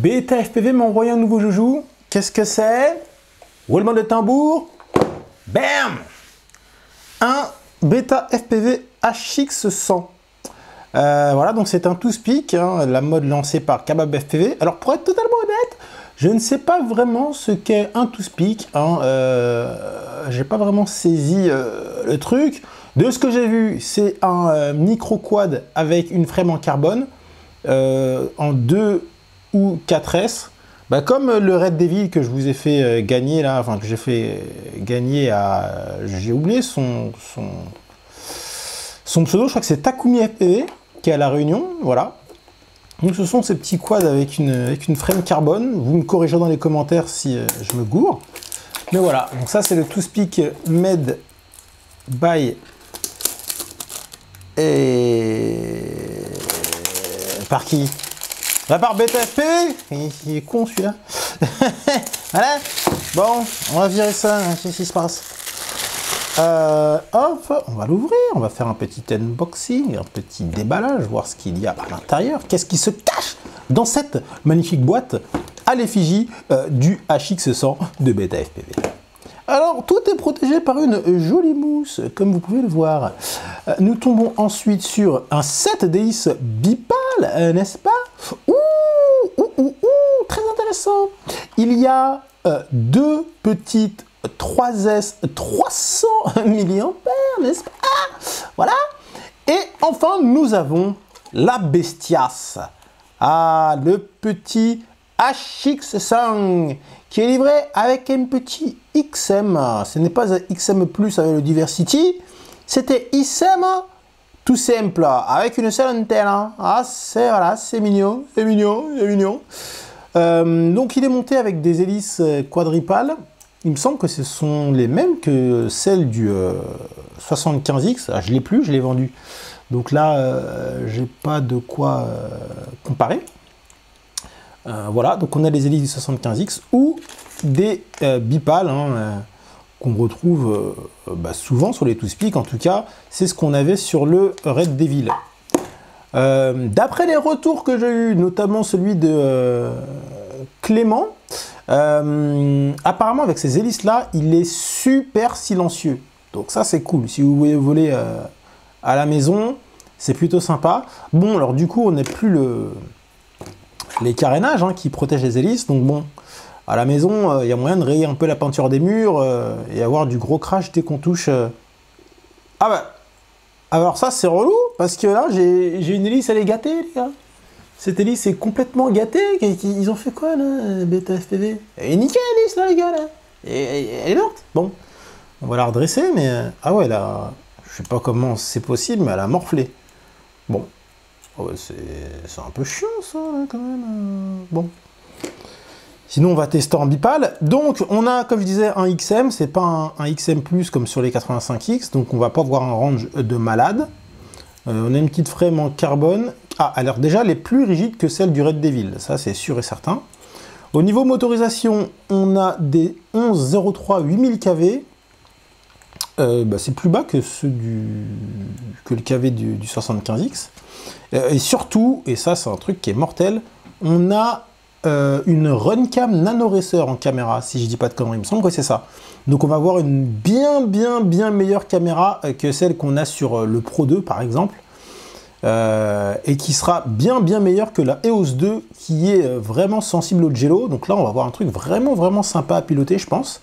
Beta FPV m'a envoyé un nouveau joujou. Qu'est-ce que c'est? Roulement de tambour. Bam! Un Beta FPV HX100. Voilà, donc c'est un two-speak, hein, la mode lancée par Kabab FPV. Alors pour être totalement honnête, je ne sais pas vraiment ce qu'est un two-speak. Hein, j'ai pas vraiment saisi le truc. De ce que j'ai vu, c'est un micro quad avec une frame en carbone en 2 ou 4S. Bah, comme le Red Devil que je vous ai fait gagner là, enfin que j'ai fait gagner à... J'ai oublié son pseudo, je crois que c'est Takumi FPV qui est à La Réunion, voilà. Donc ce sont ces petits quads avec une frame carbone. Vous me corrigerez dans les commentaires si je me gourre. Mais voilà, donc ça c'est le two-speak made by par qui? Là par Beta FPV. Il est con celui-là. Voilà. Bon, on va virer ça. Qu'est-ce qui se passe? Hop, on va l'ouvrir. On va faire un petit unboxing, un petit déballage, voir ce qu'il y a à l'intérieur. Qu'est-ce qui se cache dans cette magnifique boîte à l'effigie du HX100 de Beta FPV. Alors, tout est protégé par une jolie mousse, comme vous pouvez le voir. Nous tombons ensuite sur un set d'hélices bipales, n'est-ce pas? Très intéressant. Il y a deux petites 3S 300 mAh, n'est-ce pas? Voilà. Et enfin, nous avons la bestiace. Ah, le petit HX100 qui est livré avec un petit XM. Ce n'est pas un XM Plus avec le Diversity, c'était XM tout simple avec une seule antenne. Ah, c'est voilà, c'est mignon, c'est mignon, c'est mignon. Donc il est monté avec des hélices quadripales. Il me semble que ce sont les mêmes que celles du 75X. Ah, je l'ai plus, je l'ai vendu. Donc là, j'ai pas de quoi comparer. Voilà, donc on a les hélices du 75X ou des bipales qu'on retrouve souvent sur les two-speak. En tout cas, c'est ce qu'on avait sur le Red Devil. D'après les retours que j'ai eu, notamment celui de Clément, apparemment avec ces hélices là, il est super silencieux. Donc ça c'est cool. Si vous voulez voler à la maison, c'est plutôt sympa. Bon, alors du coup, on n'est plus les carénages qui protègent les hélices. Donc bon, à la maison, il y a moyen de rayer un peu la peinture des murs et avoir du gros crash dès qu'on touche. Ah bah, alors ça c'est relou parce que là j'ai une hélice, elle est gâtée les gars. Cette hélice est complètement gâtée. Ils ont fait quoi là, Beta FPV? Elle est niquée l'hélice là les gars là. Elle est morte. Bon, on va la redresser mais ah ouais là, je sais pas comment c'est possible mais elle a morflé. Bon. Oh, c'est un peu chiant ça quand même. Bon. Sinon on va tester en bipale. Donc on a, comme je disais, un XM. C'est pas un XM Plus comme sur les 85X. Donc on va pas voir un range de malade. On a une petite frame en carbone. Ah, alors déjà elle est plus rigide que celle du Red Devil. Ça c'est sûr et certain. Au niveau motorisation, on a des 1103 8000 kV. C'est plus bas que le KV du 75X. Et surtout, et ça c'est un truc qui est mortel, on a une Runcam Nano Racer en caméra, si je dis pas de conneries, il me semble que c'est ça. Donc on va avoir une bien meilleure caméra que celle qu'on a sur le Pro 2 par exemple, et qui sera bien meilleure que la EOS 2 qui est vraiment sensible au jello. Donc là on va avoir un truc vraiment sympa à piloter je pense.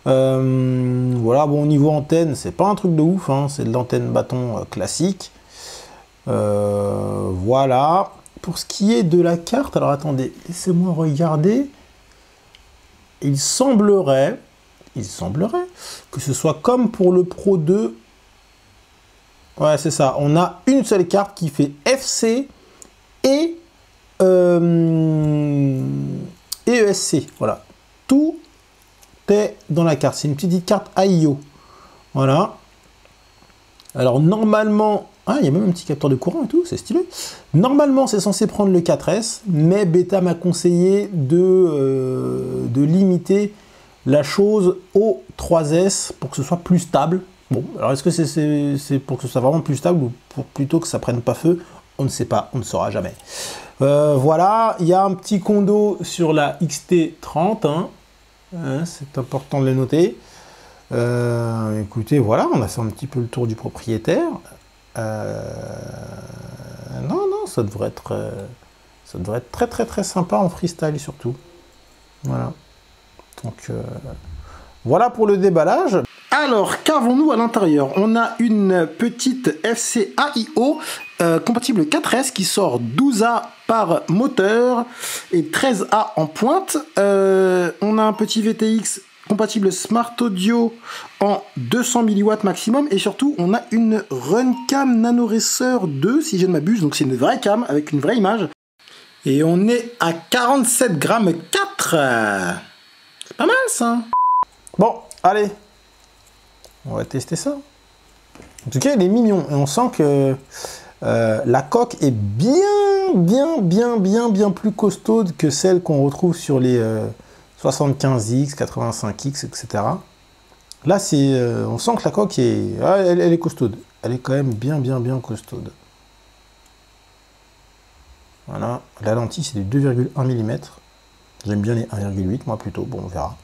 Voilà, bon au niveau antenne, c'est pas un truc de ouf, c'est de l'antenne bâton classique. Voilà. Pour ce qui est de la carte, alors attendez, laissez-moi regarder. Il semblerait que ce soit comme pour le Pro 2. Ouais, c'est ça. On a une seule carte qui fait FC et ESC. Voilà. Tout est dans la carte. C'est une petite carte AIO. Voilà. Alors normalement, il y a même un petit capteur de courant et tout, c'est stylé. Normalement, c'est censé prendre le 4S, mais Beta m'a conseillé de limiter la chose au 3S pour que ce soit plus stable. Bon, alors est-ce que c'est pour que ce soit vraiment plus stable ou pour plutôt que ça prenne pas feu? On ne sait pas, on ne saura jamais. Voilà, il y a un petit condo sur la XT30, hein. C'est important de le noter. Écoutez, voilà, on a fait un petit peu le tour du propriétaire. Non, ça devrait être très très très sympa en freestyle surtout. Voilà. Donc voilà pour le déballage. Alors, qu'avons-nous à l'intérieur? On a une petite FC AIO compatible 4S qui sort 12A par moteur et 13A en pointe. On a un petit VTX compatible Smart Audio en 200 mW maximum et surtout on a une Runcam NanoRacer 2 si je ne m'abuse, donc c'est une vraie cam avec une vraie image et on est à 47 grammes 4. C'est pas mal ça. Bon, allez, on va tester ça. En tout cas il est mignon et on sent que la coque est bien plus costaude que celle qu'on retrouve sur les 75X, 85X, etc. Là, on sent que la coque est, elle est costaude. Elle est quand même bien costaude. Voilà. La lentille, c'est du 2,1 mm. J'aime bien les 1,8, moi plutôt. Bon, on verra.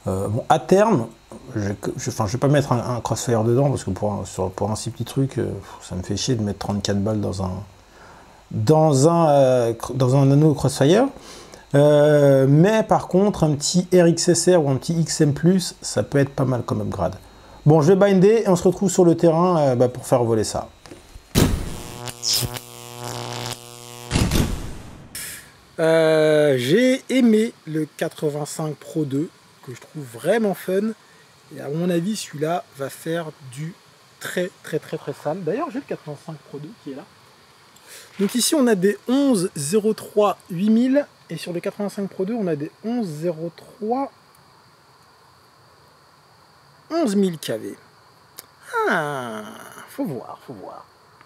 Bon, à terme, je vais pas mettre un Crossfire dedans parce que pour un si petit truc, ça me fait chier de mettre 34 balles dans un nano Crossfire. Mais par contre, un petit RXSR ou un petit XM+, ça peut être pas mal comme upgrade. Bon, je vais binder et on se retrouve sur le terrain pour faire voler ça. J'ai aimé le 85 Pro 2, que je trouve vraiment fun. Et à mon avis, celui-là va faire du très sale. D'ailleurs, j'ai le 85 Pro 2 qui est là. Donc ici, on a des 11.03 8000. Et sur le 85 Pro 2, on a des 11.03 11000 kV. Ah, faut voir.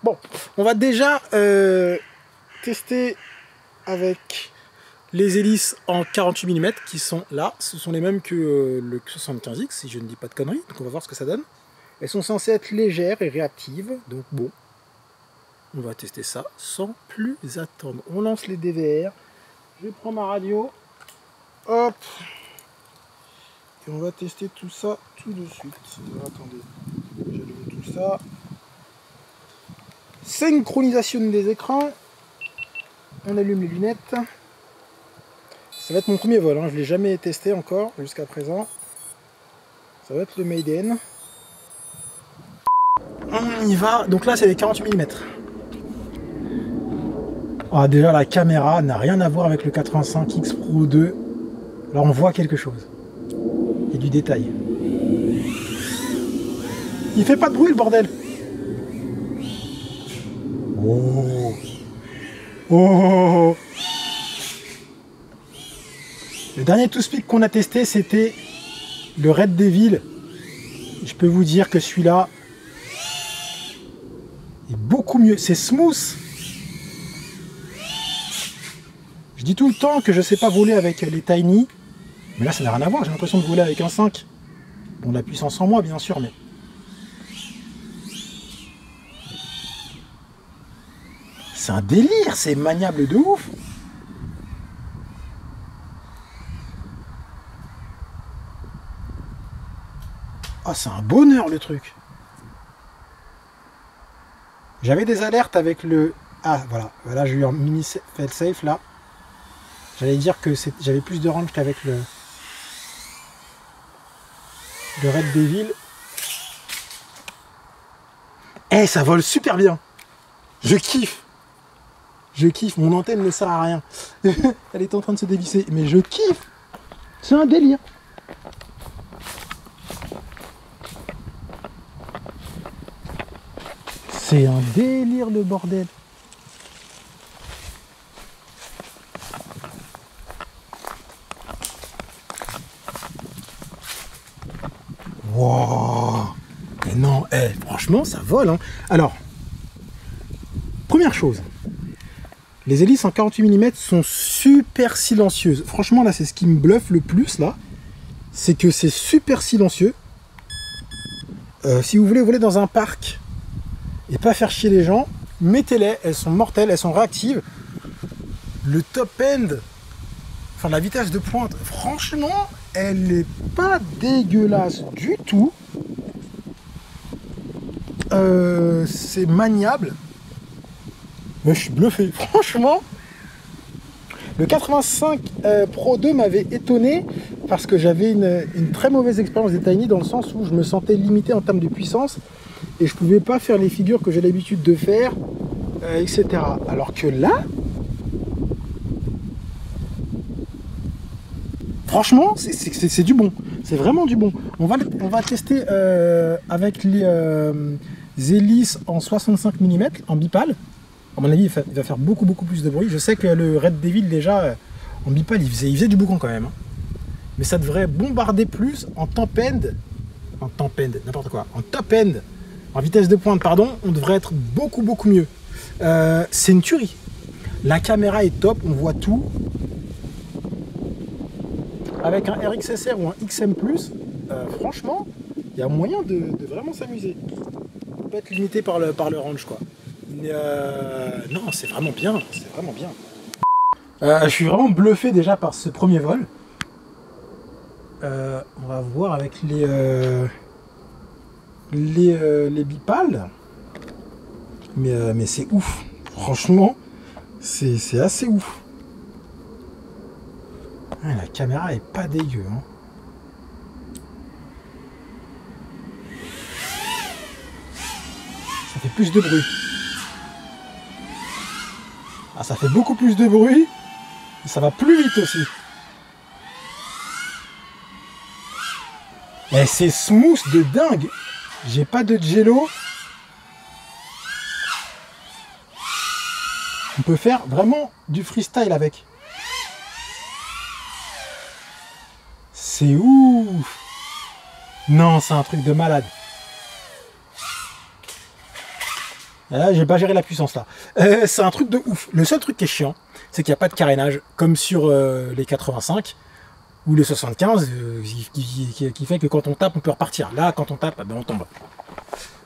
Bon, on va déjà tester avec les hélices en 48 mm qui sont là. Ce sont les mêmes que le 75X, si je ne dis pas de conneries. Donc on va voir ce que ça donne. Elles sont censées être légères et réactives. Donc bon, on va tester ça sans plus attendre. On lance les DVR. Je prends ma radio, hop, et on va tester tout ça tout de suite. Attendez, j'allume tout ça. Synchronisation des écrans. On allume les lunettes. Ça va être mon premier vol, hein. Je ne l'ai jamais testé encore jusqu'à présent. Ça va être le Maiden. On y va, donc là c'est les 48 mm. Ah, déjà la caméra n'a rien à voir avec le 85X Pro 2. Là on voit quelque chose. Il y a du détail. Il fait pas de bruit le bordel. Oh. Oh. Le dernier TwoSpeak qu'on a testé c'était le Red Devil. Je peux vous dire que celui-là est beaucoup mieux. C'est smooth. Je dis tout le temps que je sais pas voler avec les Tiny, mais là ça n'a rien à voir, j'ai l'impression de voler avec un 5. Bon, la puissance en moi bien sûr, mais... C'est un délire, c'est maniable de ouf. Ah, c'est un bonheur le truc. J'avais des alertes avec le... Ah, voilà, j'ai eu un mini fail-safe là. J'allais dire que j'avais plus de range qu'avec le Red Devil. Eh, ça vole super bien. Je kiffe. Mon antenne ne sert à rien. Elle est en train de se dévisser, mais je kiffe. C'est un délire. C'est un délire le bordel. Wow. Mais non, franchement, ça vole. Hein. Alors, première chose, les hélices en 48 mm sont super silencieuses. Franchement, là, c'est ce qui me bluffe le plus, là. C'est que c'est super silencieux. Si vous voulez voler dans un parc et pas faire chier les gens, mettez-les, elles sont mortelles, elles sont réactives. Le top end, enfin la vitesse de pointe, franchement, elle n'est pas dégueulasse du tout. C'est maniable. Mais je suis bluffé, franchement. Le 85 Pro 2 m'avait étonné parce que j'avais une très mauvaise expérience des Tiny dans le sens où je me sentais limité en termes de puissance et je pouvais pas faire les figures que j'ai l'habitude de faire, etc. Alors que là, franchement, c'est du bon. C'est vraiment du bon. On va tester avec les hélices en 65 mm en bipale. À mon avis, il va faire beaucoup plus de bruit. Je sais que le Red Devil, déjà, en bipale, il faisait du boucan quand même. Hein. Mais ça devrait bombarder plus en top end. En top end, n'importe quoi. En top end, en vitesse de pointe, pardon, on devrait être beaucoup mieux. C'est une tuerie. La caméra est top, on voit tout. Avec un RXSR ou un XM+, franchement, il y a moyen de vraiment s'amuser. On peut pas être limité par le range, quoi. Mais non, c'est vraiment bien, c'est vraiment bien. Je suis vraiment bluffé déjà par ce premier vol. On va voir avec les bipales. Mais c'est ouf, franchement, c'est assez ouf. Ah, la caméra est pas dégueu. Hein. Ça fait plus de bruit. Ah, ça fait beaucoup plus de bruit. Et ça va plus vite aussi. Et c'est smooth de dingue. J'ai pas de jello. On peut faire vraiment du freestyle avec. C'est ouf. Non, c'est un truc de malade. Là, j'ai pas géré la puissance là. C'est un truc de ouf. Le seul truc qui est chiant, c'est qu'il n'y a pas de carénage, comme sur les 85 ou les 75, qui fait que quand on tape, on peut repartir. Là, quand on tape, ben, on tombe.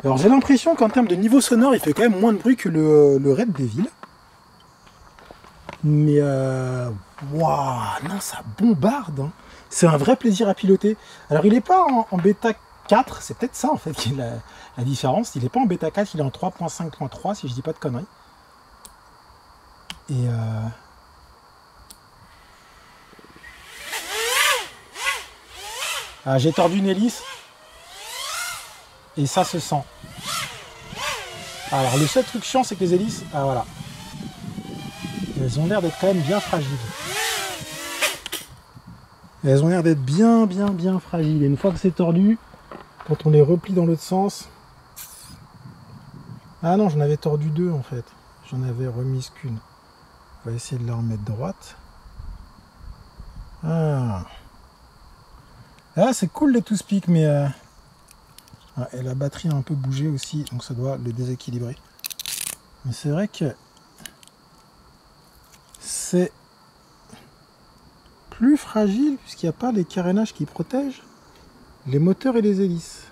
Alors j'ai l'impression qu'en termes de niveau sonore, il fait quand même moins de bruit que le Red Devil. Mais waouh, non, ça bombarde. Hein. C'est un vrai plaisir à piloter. Alors il n'est pas en bêta 4, c'est peut-être ça en fait qui est la différence. Il n'est pas en bêta 4, il est en 3.5.3 si je dis pas de conneries. Et j'ai tordu une hélice et ça se sent. Alors le seul truc chiant, c'est que les hélices, voilà, elles ont l'air d'être quand même bien fragiles. Elles ont l'air d'être bien fragiles. Et une fois que c'est tordu, quand on les replie dans l'autre sens... Ah non, j'en avais tordu deux en fait. J'en avais remise qu'une. On va essayer de la remettre droite. Ah, c'est cool les toothpicks, mais... et la batterie a un peu bougé aussi, donc ça doit le déséquilibrer. Mais c'est vrai que... c'est... plus fragile puisqu'il n'y a pas les carénages qui protègent les moteurs et les hélices.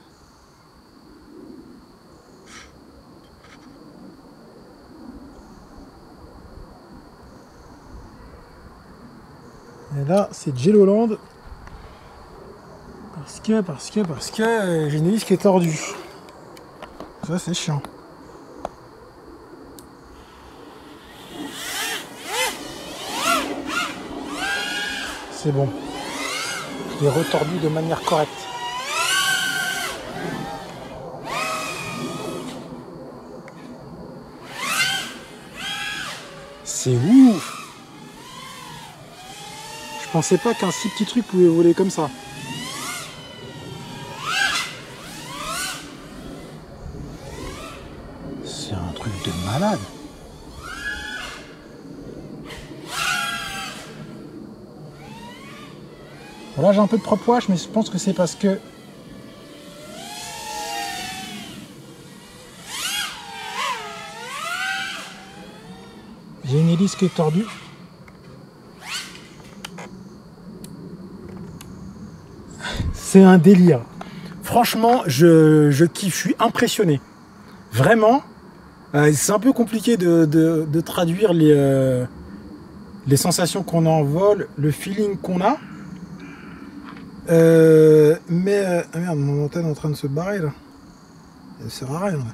Et là, c'est Jelloland parce que j'ai une hélice qui est tordue. Ça, c'est chiant. C'est bon. Je l'ai retordu de manière correcte. C'est ouf. Je pensais pas qu'un si petit truc pouvait voler comme ça. C'est un truc de malade. Là j'ai un peu de prop wash, mais je pense que c'est parce que j'ai une hélice qui est tordue. C'est un délire. Franchement, je kiffe, je suis impressionné. Vraiment, C'est un peu compliqué de traduire les sensations qu'on a en vol, le feeling qu'on a. Ah merde, mon antenne est en train de se barrer là. Elle sert à rien là.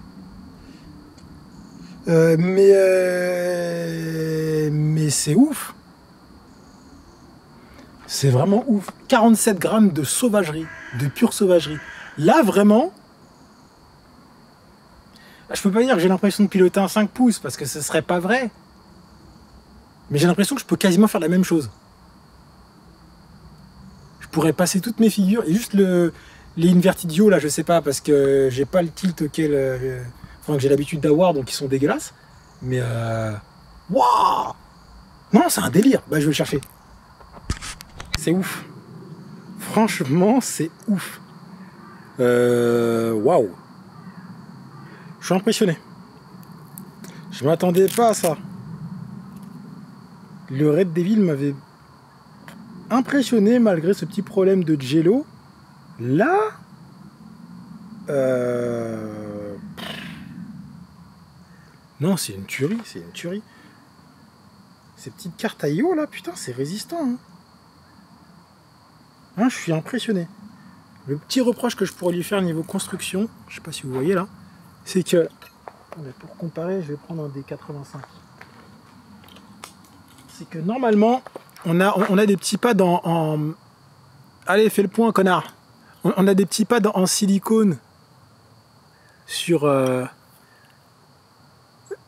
Mais c'est ouf. C'est vraiment ouf. 47 grammes de sauvagerie, de pure sauvagerie. Là vraiment, je peux pas dire que j'ai l'impression de piloter un 5 pouces parce que ce serait pas vrai. Mais j'ai l'impression que je peux quasiment faire la même chose. Je pourrais passer toutes mes figures et juste les inverted yaw là, je sais pas parce que j'ai pas le tilt auquel que j'ai l'habitude d'avoir, donc ils sont dégueulasses. Mais waouh! Non, c'est un délire. Bah, je vais le chercher. C'est ouf. Franchement, c'est ouf. Waouh! Je suis impressionné. Je m'attendais pas à ça. Le Red Devil m'avait impressionné malgré ce petit problème de jello. Là, non, c'est une tuerie, c'est une tuerie. Ces petites cartes à IO là, putain, c'est résistant. Hein, je suis impressionné. Le petit reproche que je pourrais lui faire niveau construction, je sais pas si vous voyez là, c'est que, pour comparer, je vais prendre un D85. C'est que normalement, on a des petits pads en... Allez, fais le point, connard. On a des petits pads en silicone sur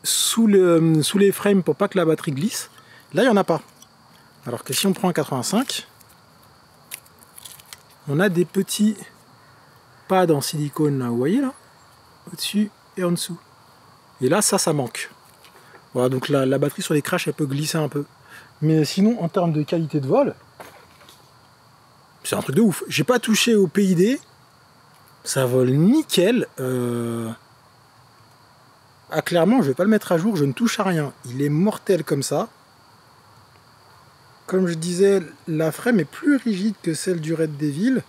sous les frames pour pas que la batterie glisse. Là, il n'y en a pas. Alors que si on prend un 85, on a des petits pads en silicone, là, vous voyez là, au-dessus et en dessous. Et là, ça manque. Voilà, donc la batterie sur les crashs, elle peut glisser un peu. Mais sinon, en termes de qualité de vol, c'est un truc de ouf. J'ai pas touché au PID. Ça vole nickel. Ah, clairement, je vais pas le mettre à jour. Je ne touche à rien. Il est mortel comme ça. Comme je disais, la frame est plus rigide que celle du Red Devil.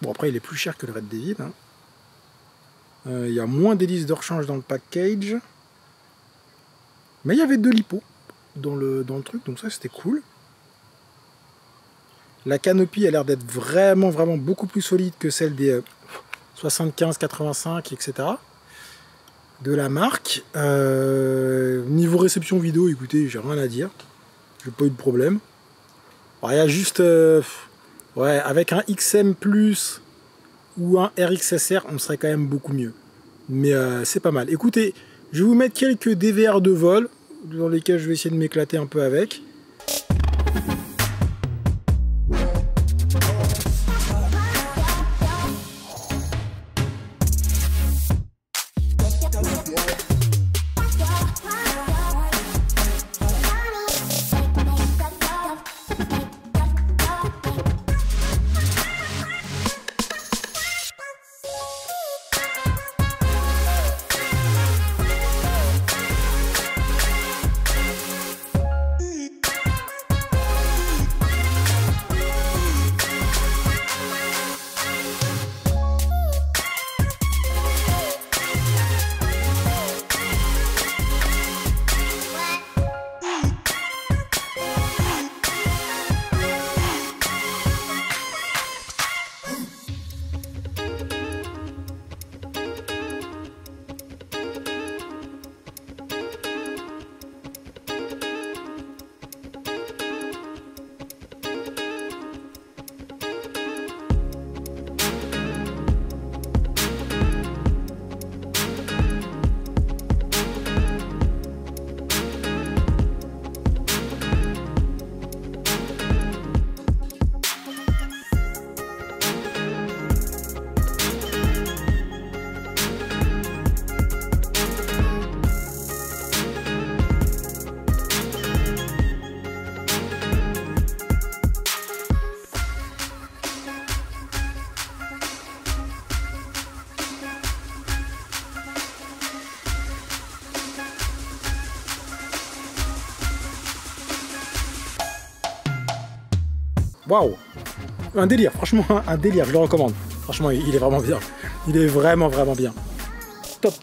Bon, après, il est plus cher que le Red Devil. Hein. Il y a moins d'hélices de rechange dans le package. Mais il y avait 2 lipos dans le truc. Donc ça, c'était cool. La canopie a l'air d'être vraiment beaucoup plus solide que celle des 75, 85, etc. de la marque. Niveau réception vidéo, écoutez, j'ai rien à dire. J'ai pas eu de problème. Alors, il y a juste... ouais, avec un XM Plus ou un RXSR, on serait quand même beaucoup mieux. Mais c'est pas mal. Écoutez, je vais vous mettre quelques DVR de vol dans lesquels je vais essayer de m'éclater un peu avec. Waouh! Un délire, franchement, un délire, je le recommande. Franchement, il est vraiment bien. Il est vraiment bien. Top.